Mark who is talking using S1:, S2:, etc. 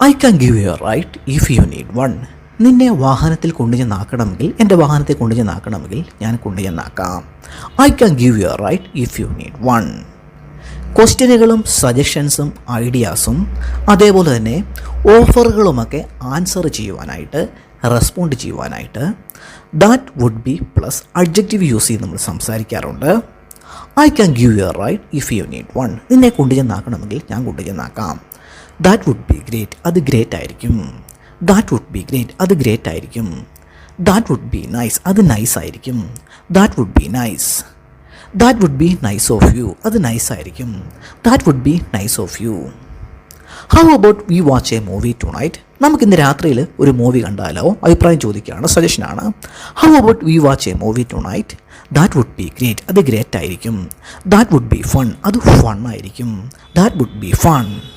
S1: I can give you a ride if you need one. നിന്നെ വാഹനത്തിൽ കൊണ്ടുചെന്നാക്കണമെങ്കിൽ, എൻ്റെ വാഹനത്തെ കൊണ്ടുചെന്നാക്കണമെങ്കിൽ ഞാൻ കൊണ്ടുചെന്നാക്കാം. I can give you a ride if you need one. ക്വസ്റ്റ്യനുകളും സജഷൻസും ഐഡിയാസും അതേപോലെ തന്നെ ഓഫറുകളുമൊക്കെ ആൻസർ ചെയ്യുവാനായിട്ട്, റെസ്പോണ്ട് ചെയ്യുവാനായിട്ട് that would be plus adjective use ചെയ്ത് നമ്മൾ സംസാരിക്കാറുണ്ട്. I can give you a ride if you need one. നിന്നെ കൊണ്ടുചെന്നാക്കണമെങ്കിൽ ഞാൻ കൊണ്ടുചെന്നാക്കാം. That would be great. അത് ഗ്രേറ്റ് ആയിരിക്കും. That would be great. അത് ഗ്രേറ്റ് ആയിരിക്കും. That would be nice. അത് നൈസ് ആയിരിക്കും. That would be nice. That would be nice of you. അത് നൈസ് ആയിരിക്കും. That would be nice of you. How about we watch a movie tonight. നമുക്കിന്ന് രാത്രിയിൽ ഒരു movie കണ്ടാലോ? അഭിപ്രായം ചോദിക്കുകയാണ്, സജഷനാണ്. How about we watch a movie tonight. That would be great. അത് ഗ്രേറ്റ് ആയിരിക്കും. That would be fun. അത് ഫൺ ആയിരിക്കും. That would be fun.